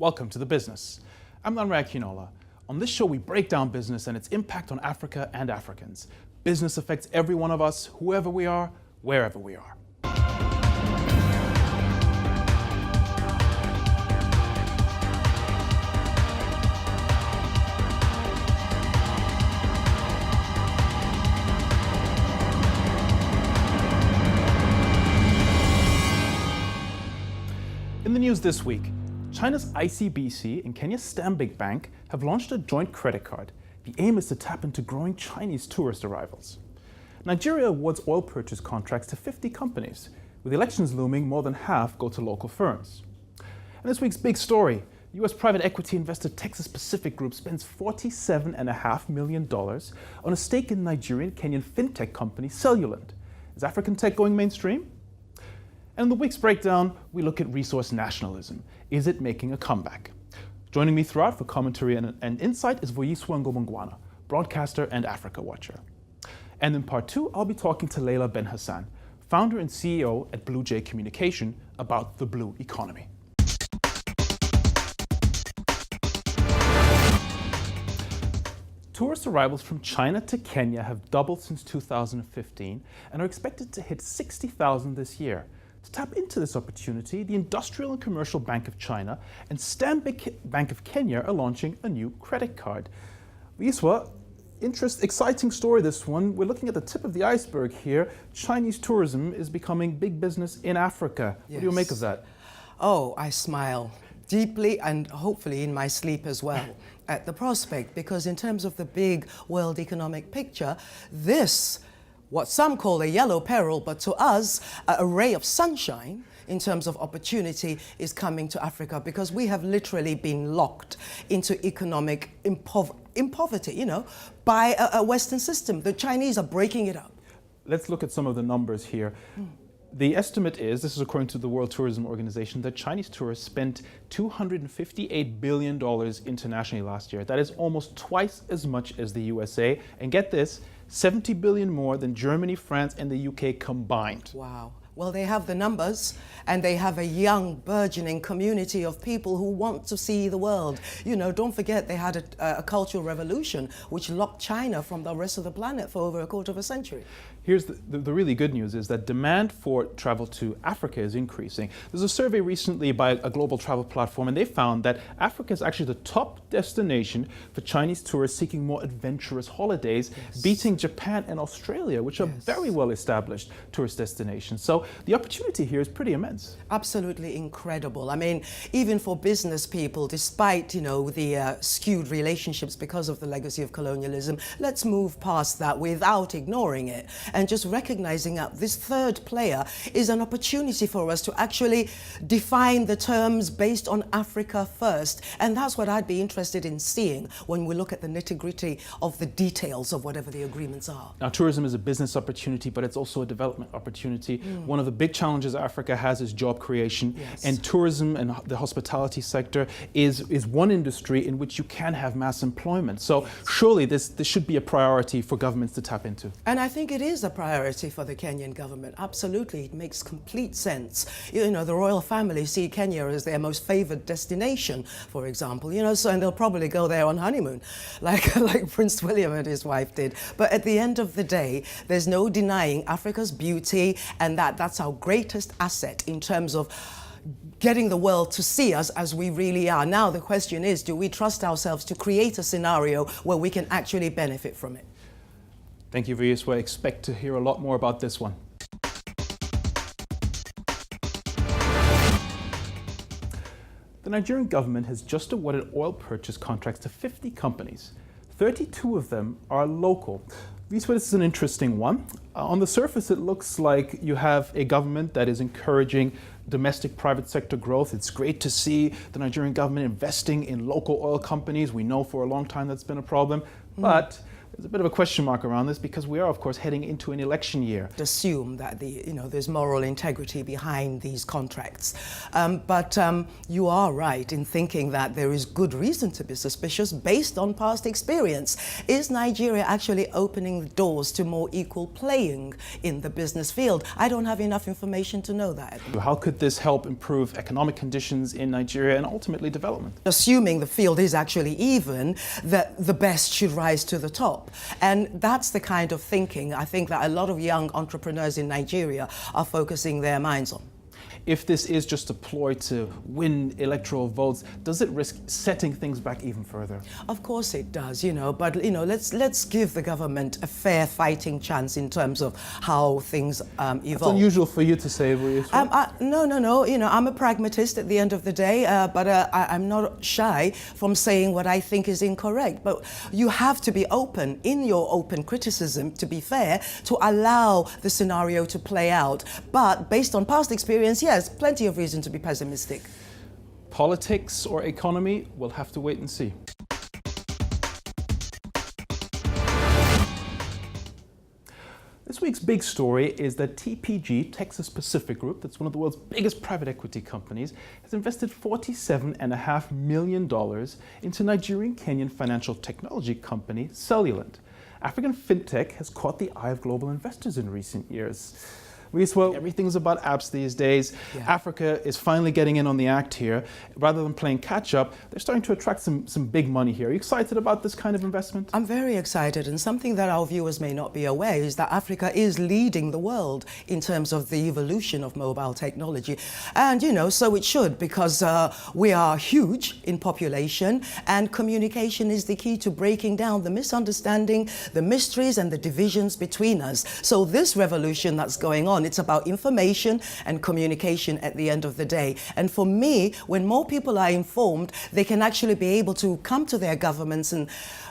Welcome to The Business. I'm Lanre Akinola. On this show, we break down business and its impact on Africa and Africans. Business affects every one of us, whoever we are, wherever we are. In the news this week, China's ICBC and Kenya's Stanbic Bank have launched a joint credit card. The aim is to tap into growing Chinese tourist arrivals. Nigeria awards oil purchase contracts to 50 companies. With elections looming, more than half go to local firms. And this week's big story, U.S. private equity investor Texas Pacific Group spends $47.5 million on a stake in Nigerian-Kenyan FINTECH company Cellulant. Is African tech going mainstream? And in the week's breakdown, we look at resource nationalism. Is it making a comeback? Joining me throughout for commentary and insight is Vuyiswa Ngomongwana, broadcaster and Africa watcher. And in part two, I'll be talking to Leila Ben Hassan, founder and CEO at Blue Jay Communication, about the blue economy. Tourist arrivals from China to Kenya have doubled since 2015 and are expected to hit 60,000 this year. To tap into this opportunity, the Industrial and Commercial Bank of China and Stanbic Bank of Kenya are launching a new credit card. Vuyiswa, exciting story this one. We're looking at the tip of the iceberg here. Chinese tourism is becoming big business in Africa. Yes. What do you make of that? Oh, I smile deeply and hopefully in my sleep as well at the prospect, because in terms of the big world economic picture, this, what some call a yellow peril, but to us, a ray of sunshine in terms of opportunity is coming to Africa, because we have literally been locked into economic poverty, by a Western system. The Chinese are breaking it up. Let's look at some of the numbers here. The estimate is, this is according to the World Tourism Organization, that Chinese tourists spent $258 billion internationally last year. That is almost twice as much as the USA. And get this, 70 billion more than Germany, France, and the UK combined. Wow. Well, they have the numbers, and they have a young, burgeoning community of people who want to see the world. Don't forget they had a cultural revolution which locked China from the rest of the planet for over a quarter of a century. Here's the really good news is that demand for travel to Africa is increasing. There's a survey recently by a global travel platform, and they found that Africa is actually the top destination for Chinese tourists seeking more adventurous holidays, yes, beating Japan and Australia, which are very well established tourist destinations. So the opportunity here is pretty immense. Absolutely incredible. I mean, even for business people, despite, the skewed relationships because of the legacy of colonialism, let's move past that without ignoring it and just recognizing that this third player is an opportunity for us to actually define the terms based on Africa first. And that's what I'd be interested in seeing when we look at the nitty-gritty of the details of whatever the agreements are. Now, tourism is a business opportunity, but it's also a development opportunity. One of the big challenges Africa has is job creation, and tourism and the hospitality sector is one industry in which you can have mass employment. So surely this should be a priority for governments to tap into. And I think it is a priority for the Kenyan government. Absolutely, it makes complete sense. The royal family see Kenya as their most favored destination, for example. So and they'll probably go there on honeymoon, like Prince William and his wife did. But at the end of the day, there's no denying Africa's beauty, and that's our greatest asset in terms of getting the world to see us as we really are. Now the question is, do we trust ourselves to create a scenario where we can actually benefit from it? Thank you, Vuyiswa. Expect to hear a lot more about this one. The Nigerian government has just awarded oil purchase contracts to 50 companies. 32 of them are local. Vuyiswa, this is an interesting one. On the surface, it looks like you have a government that is encouraging domestic private sector growth. It's great to see the Nigerian government investing in local oil companies. We know for a long time that's been a problem. But There's a bit of a question mark around this because we are, of course, heading into an election year. Assume that there's moral integrity behind these contracts. But you are right in thinking that there is good reason to be suspicious based on past experience. Is Nigeria actually opening the doors to more equal playing in the business field? I don't have enough information to know that. How could this help improve economic conditions in Nigeria and ultimately development? Assuming the field is actually even, that the best should rise to the top. And that's the kind of thinking I think that a lot of young entrepreneurs in Nigeria are focusing their minds on. If this is just a ploy to win electoral votes, does it risk setting things back even further? Of course it does, but let's give the government a fair fighting chance in terms of how things evolve. It's unusual for you to say, No. I'm a pragmatist at the end of the day, but I'm not shy from saying what I think is incorrect. But you have to be open in your open criticism, to be fair, to allow the scenario to play out. But based on past experience, yes, plenty of reason to be pessimistic. Politics or economy, we'll have to wait and see. This week's big story is that TPG, Texas Pacific Group, that's one of the world's biggest private equity companies, has invested $47.5 million into Nigerian-Kenyan financial technology company Cellulant. African FinTech has caught the eye of global investors in recent years. Well, everything's about apps these days. Yeah. Africa is finally getting in on the act here. Rather than playing catch-up, they're starting to attract some big money here. Are you excited about this kind of investment? I'm very excited, and something that our viewers may not be aware is that Africa is leading the world in terms of the evolution of mobile technology. And, so it should, because we are huge in population, and communication is the key to breaking down the misunderstanding, the mysteries, and the divisions between us. So this revolution that's going on, it's about information and communication at the end of the day. And for me, when more people are informed, they can actually be able to come to their governments and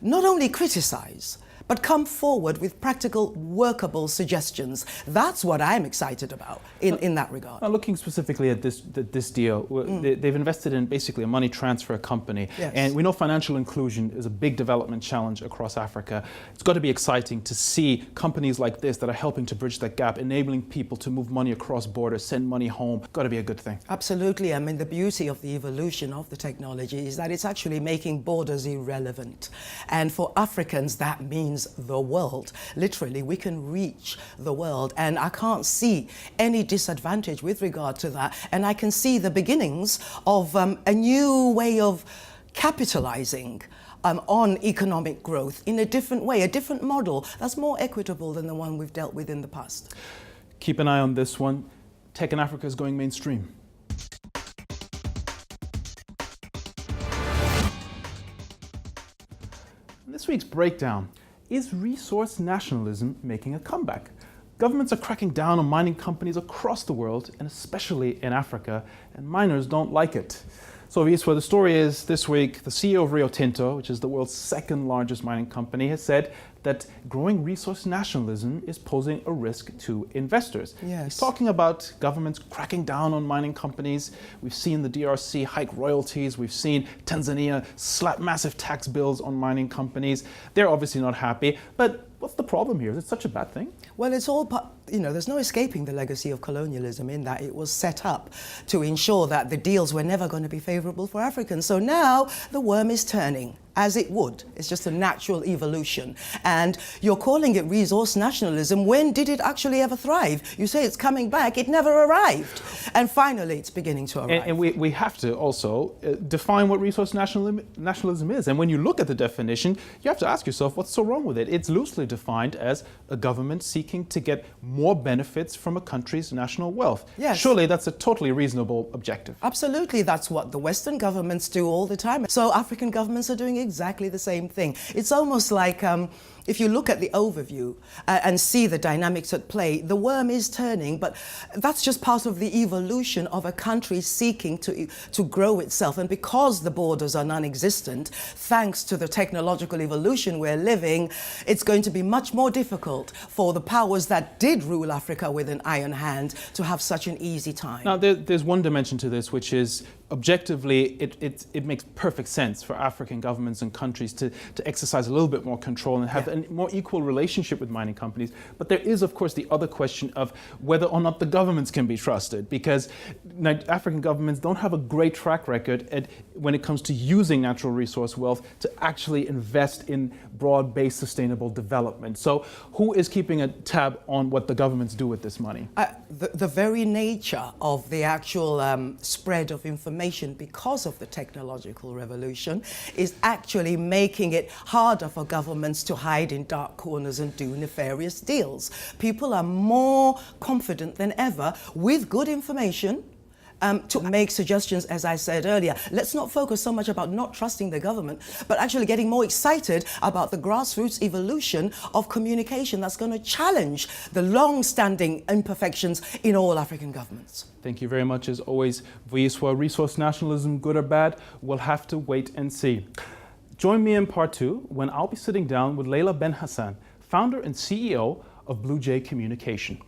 not only criticize, but come forward with practical, workable suggestions. That's what I'm excited about in that regard. Now, looking specifically at this deal, they've invested in basically a money transfer company. Yes. And we know financial inclusion is a big development challenge across Africa. It's got to be exciting to see companies like this that are helping to bridge that gap, enabling people to move money across borders, send money home. Got to be a good thing. Absolutely. I mean, the beauty of the evolution of the technology is that it's actually making borders irrelevant. And for Africans, that means the world. Literally, we can reach the world, and I can't see any disadvantage with regard to that. And I can see the beginnings of a new way of capitalizing on economic growth in a different way, a different model that's more equitable than the one we've dealt with in the past. Keep an eye on this one. Tech in Africa is going mainstream. In this week's breakdown, is resource nationalism making a comeback? Governments are cracking down on mining companies across the world, and especially in Africa, and miners don't like it. So the story is this week, the CEO of Rio Tinto, which is the world's second largest mining company, has said that growing resource nationalism is posing a risk to investors. Yes. He's talking about governments cracking down on mining companies. We've seen the DRC hike royalties. We've seen Tanzania slap massive tax bills on mining companies. They're obviously not happy, but what's the problem here? Is it such a bad thing? Well, it's all, there's no escaping the legacy of colonialism in that it was set up to ensure that the deals were never going to be favorable for Africans. So now the worm is turning, as it would. It's just a natural evolution. And you're calling it resource nationalism. When did it actually ever thrive? You say it's coming back. It never arrived. And finally, it's beginning to arrive. And we have to also define what resource nationalism is. And when you look at the definition, you have to ask yourself, what's so wrong with it? It's loosely defined as a government seeking to get more benefits from a country's national wealth. Yes. Surely that's a totally reasonable objective. Absolutely. That's what the Western governments do all the time. So African governments are doing exactly the same thing. It's almost like if you look at the overview and see the dynamics at play, the worm is turning, but that's just part of the evolution of a country seeking to grow itself. And because the borders are non-existent, thanks to the technological evolution we're living, it's going to be much more difficult for the powers that did rule Africa with an iron hand to have such an easy time. Now, there's one dimension to this, which is objectively, it makes perfect sense for African governments and countries to exercise a little bit more control and have a more equal relationship with mining companies. But there is, of course, the other question of whether or not the governments can be trusted, because African governments don't have a great track record when it comes to using natural resource wealth to actually invest in broad-based sustainable development. So who is keeping a tab on what the governments do with this money? The very nature of the actual spread of information because of the technological revolution is actually making it harder for governments to hide in dark corners and do nefarious deals. People are more confident than ever with good information to make suggestions, as I said earlier. Let's not focus so much about not trusting the government, but actually getting more excited about the grassroots evolution of communication that's going to challenge the long-standing imperfections in all African governments. Thank you very much. As always, Vuyiswa, resource nationalism, good or bad, we'll have to wait and see. Join me in part 2 when I'll be sitting down with Leila Ben Hassan, founder and CEO of Blue Jay Communication.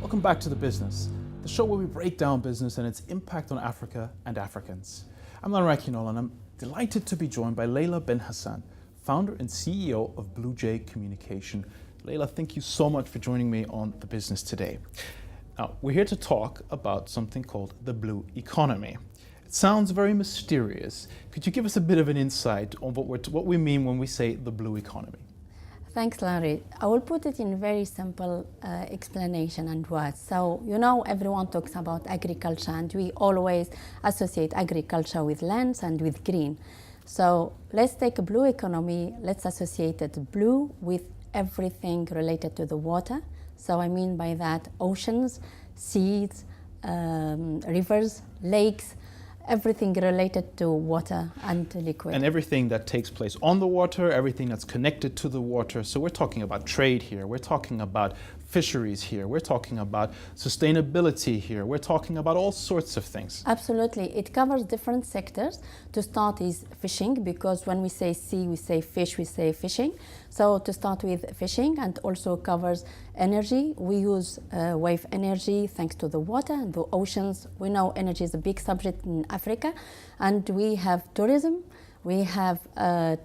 Welcome back to The Business, the show where we break down business and its impact on Africa and Africans. I'm Lanra Kinol, and I'm delighted to be joined by Leila Ben Hassan, founder and CEO of Blue Jay Communication. Leila, thank you so much for joining me on The Business today. Now, we're here to talk about something called the blue economy. It sounds very mysterious. Could you give us a bit of an insight on what we mean when we say the blue economy? Thanks, Larry. I will put it in very simple explanation and words. So, everyone talks about agriculture, and we always associate agriculture with lands and with green. So let's take a blue economy, let's associate it blue with everything related to the water. So I mean by that oceans, seas, rivers, lakes, everything related to water and liquid. And everything that takes place on the water, everything that's connected to the water. So we're talking about trade here, we're talking about fisheries here, we're talking about sustainability here, we're talking about all sorts of things. Absolutely, it covers different sectors. To start is fishing, because when we say sea, we say fish, we say fishing. So to start with fishing, and also covers energy. We use wave energy thanks to the water and the oceans. We know energy is a big subject in Africa, and we have tourism, we have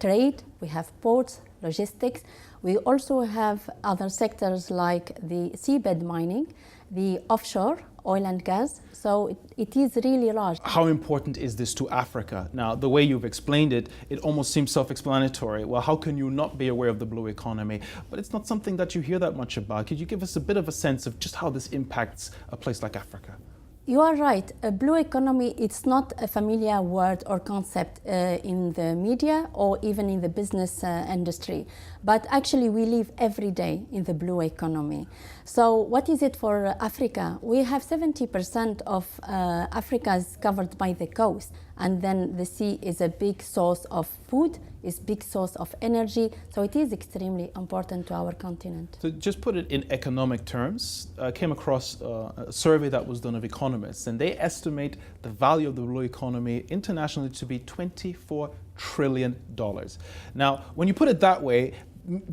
trade, we have ports, logistics. We also have other sectors like the seabed mining, the offshore oil and gas. So it is really large. How important is this to Africa? Now, the way you've explained it, it almost seems self-explanatory. Well, how can you not be aware of the blue economy? But it's not something that you hear that much about. Could you give us a bit of a sense of just how this impacts a place like Africa? You are right. A blue economy, it's not a familiar word or concept in the media or even in the business industry. But actually, we live every day in the blue economy. So what is it for Africa? We have 70% of Africa is covered by the coast. And then the sea is a big source of food, is a big source of energy. So it is extremely important to our continent. So just put it in economic terms, I came across a survey that was done of economists, and they estimate the value of the blue economy internationally to be $24 trillion. Now, when you put it that way,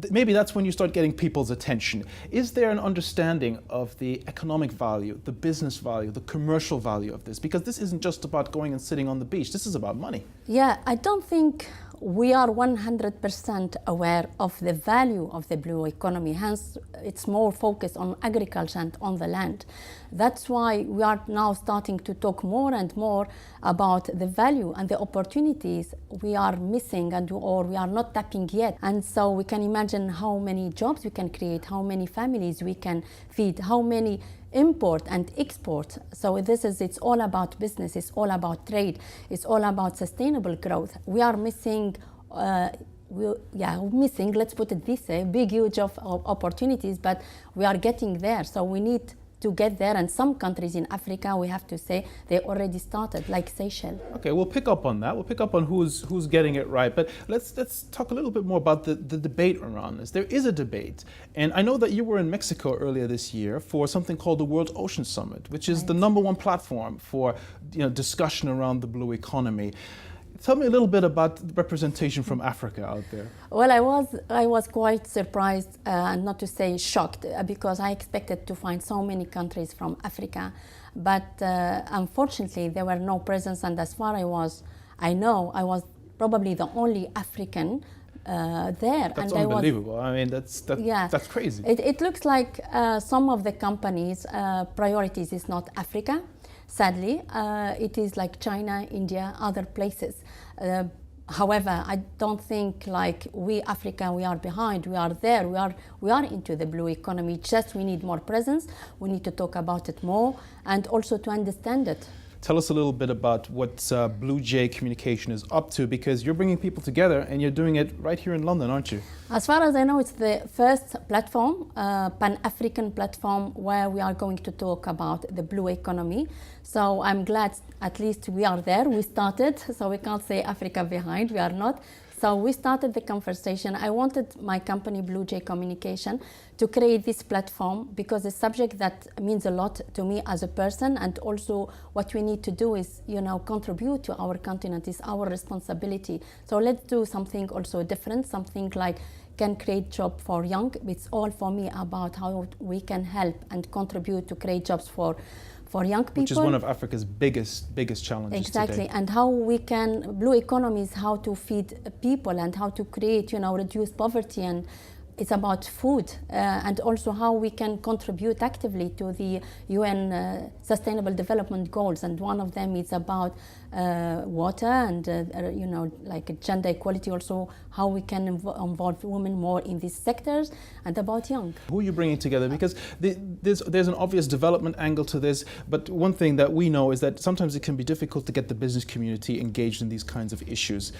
maybe that's when you start getting people's attention. Is there an understanding of the economic value, the business value, the commercial value of this? Because this isn't just about going and sitting on the beach. This is about money. Yeah, I don't think we are 100% aware of the value of the blue economy. Hence, it's more focused on agriculture and on the land. That's why we are now starting to talk more and more about the value and the opportunities we are missing or we are not tapping yet. And so we can imagine how many jobs we can create, how many families we can feed, how many import and export. So it's all about business, it's all about trade, it's all about sustainable growth. We are missing missing, let's put it this way, big, huge of opportunities, but we are getting there. So we need to get there, and some countries in Africa, we have to say, they already started, like Seychelles. Okay, we'll pick up on that. We'll pick up on who's getting it right, but let's talk a little bit more about the debate around this. There is a debate, and I know that you were in Mexico earlier this year for something called the World Ocean Summit, which is the #1 platform for discussion around the blue economy. Tell me a little bit about the representation from Africa out there. Well, I was quite surprised, not to say shocked, because I expected to find so many countries from Africa, but unfortunately there were no presence. And as far as I know, I was probably the only African there. That's and unbelievable. I mean, that's crazy. It looks like some of the companies' priorities is not Africa. Sadly, it is like China, India, other places. However, I don't think like we Africa, we are behind. We are there. We are into the blue economy. Just we need more presence. We need to talk about it more, and also to understand it. Tell us a little bit about what Blue Jay Communication is up to, because you're bringing people together and you're doing it right here in London, aren't you? As far as I know, it's the first platform, Pan-African platform, where we are going to talk about the blue economy. So I'm glad at least we are there. We started, so we can't say Africa behind. We are not. So we started the conversation. I wanted my company, Blue Jay Communication, to create this platform because it's a subject that means a lot to me as a person, and also what we need to do is, contribute to our continent is our responsibility. So let's do something also different, something like can create job for young. It's all for me about how we can help and contribute to create jobs for young people. Which is one of Africa's biggest challenges exactly today. And how we can, blue economy is how to feed people and how to create, reduce poverty, and it's about food, and also how we can contribute actively to the UN Sustainable Development Goals, and one of them is about water and like gender equality, also how we can involve women more in these sectors, and about young. Who are you bringing together? Because there's an obvious development angle to this, but one thing that we know is that sometimes it can be difficult to get the business community engaged in these kinds of issues.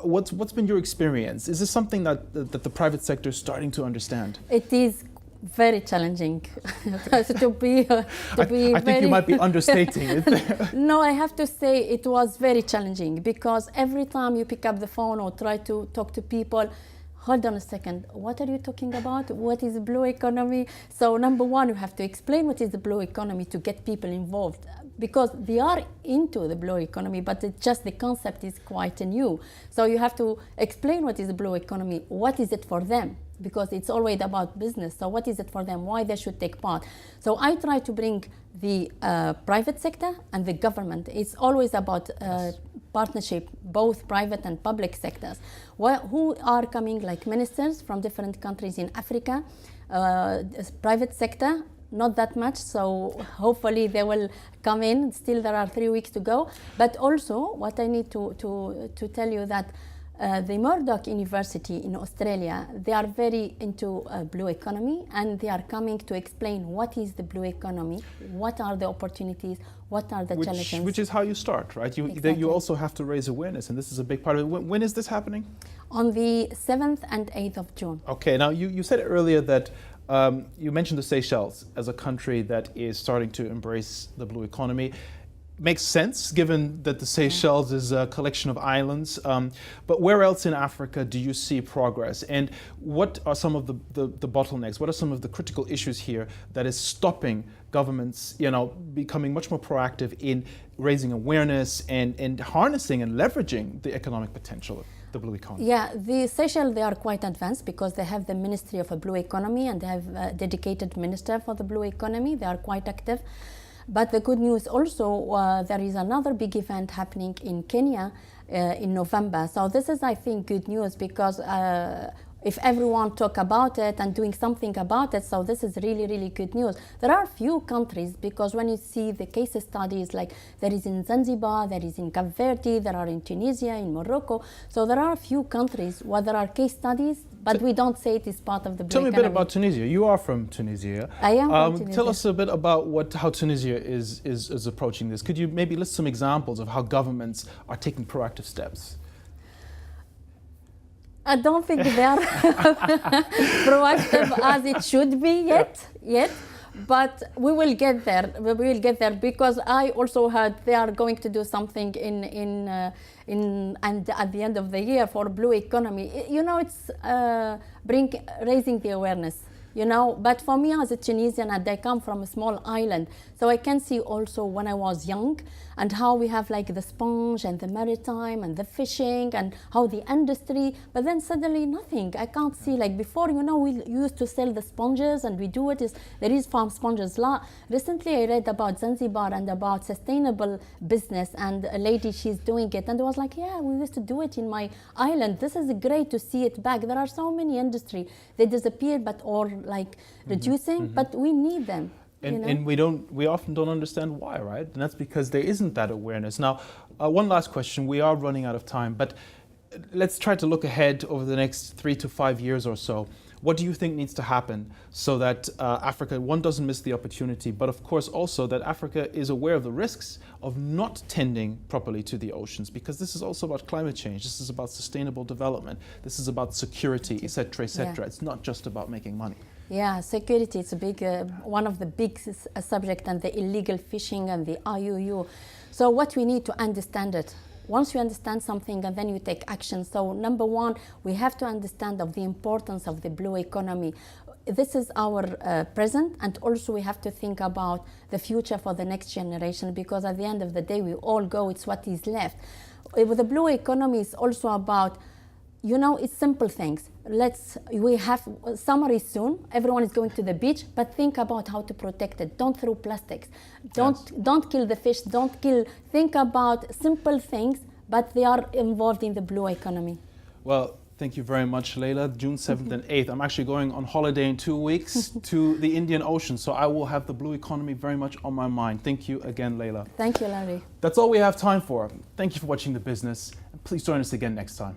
What's been your experience? Is this something that the private sector is starting to understand? It is very challenging to be I think you might be understating it. No, I have to say it was very challenging, because every time you pick up the phone or try to talk to people, hold on a second, what are you talking about? What is the blue economy? So number one, you have to explain what is the blue economy to get people involved, because they are into the blue economy, but it's just the concept is quite new. So you have to explain what is the blue economy, what is it for them, because it's always about business. So what is it for them, why they should take part. So I try to bring the private sector and the government. It's always about partnership, both private and public sectors, who are coming like ministers from different countries in Africa, private sector, not that much, so hopefully they will come in. Still there are 3 weeks to go. But also what I need to tell you that the Murdoch University in Australia, they are very into blue economy, and they are coming to explain what is the blue economy, what are the opportunities, what are the challenges. Which is how you start, right? Exactly. You also have to raise awareness, and this is a big part of it. When is this happening? On the 7th and 8th of June. Okay, now you said earlier that you mentioned the Seychelles as a country that is starting to embrace the blue economy. Makes sense, given that the Seychelles is a collection of islands. But where else in Africa do you see progress? And what are some of the bottlenecks? What are some of the critical issues here that is stopping governments, becoming much more proactive in raising awareness and harnessing and leveraging the economic potential of the blue economy? Yeah, the Seychelles, they are quite advanced because they have the Ministry of a Blue Economy, and they have a dedicated minister for the blue economy. They are quite active. But the good news also, there is another big event happening in Kenya in November. So this is, I think, good news, because if everyone talk about it and doing something about it, so this is really, really good news. There are few countries, because when you see the case studies, like there is in Zanzibar, there is in Cape Verde, there are in Tunisia, in Morocco. So there are a few countries where there are case studies, but we don't say it is part of the blue economy. Tell me a bit about Tunisia. You are from Tunisia. I am from Tunisia. Tell us a bit about how Tunisia is approaching this. Could you maybe list some examples of how governments are taking proactive steps? I don't think they are proactive as it should be yet. But we will get there. We will get there because I also heard they are going to do something and at the end of the year for blue economy. You know, it's raising the awareness. You know, but for me as a Tunisian, and I come from a small island, so I can see also when I was young and how we have like the sponge and the maritime and the fishing and how the industry, but then suddenly nothing. I can't see like before, you know, we used to sell the sponges and we do it, there is farm sponges. Recently I read about Zanzibar and about sustainable business and a lady, she's doing it and I was like, yeah, we used to do it in my island. This is great to see it back. There are so many industry, they disappear but or like reducing, but we need them. And we often don't understand why, right? And that's because there isn't that awareness. Now, one last question. We are running out of time, but let's try to look ahead over the next 3 to 5 years or so. What do you think needs to happen so that Africa, one, doesn't miss the opportunity, but of course also that Africa is aware of the risks of not tending properly to the oceans, because this is also about climate change, this is about sustainable development, this is about security, etc., etc. Yeah. It's not just about making money. Yeah, security is a big, one of the big subjects, and the illegal fishing and the IUU. So what we need to understand it. Once you understand something and then you take action. So number one, we have to understand of the importance of the blue economy. This is our present, and also we have to think about the future for the next generation, because at the end of the day, we all go, it's what is left. With the blue economy, it's also about, you know, it's simple things. We have summer is soon. Everyone is going to the beach, but think about how to protect it. Don't throw plastics. Don't kill the fish. Don't kill. Think about simple things, but they are involved in the blue economy. Well, thank you very much, Leila. June 7th and 8th. I'm actually going on holiday in 2 weeks to the Indian Ocean, so I will have the blue economy very much on my mind. Thank you again, Leila. Thank you, Larry. That's all we have time for. Thank you for watching The Business. Please join us again next time.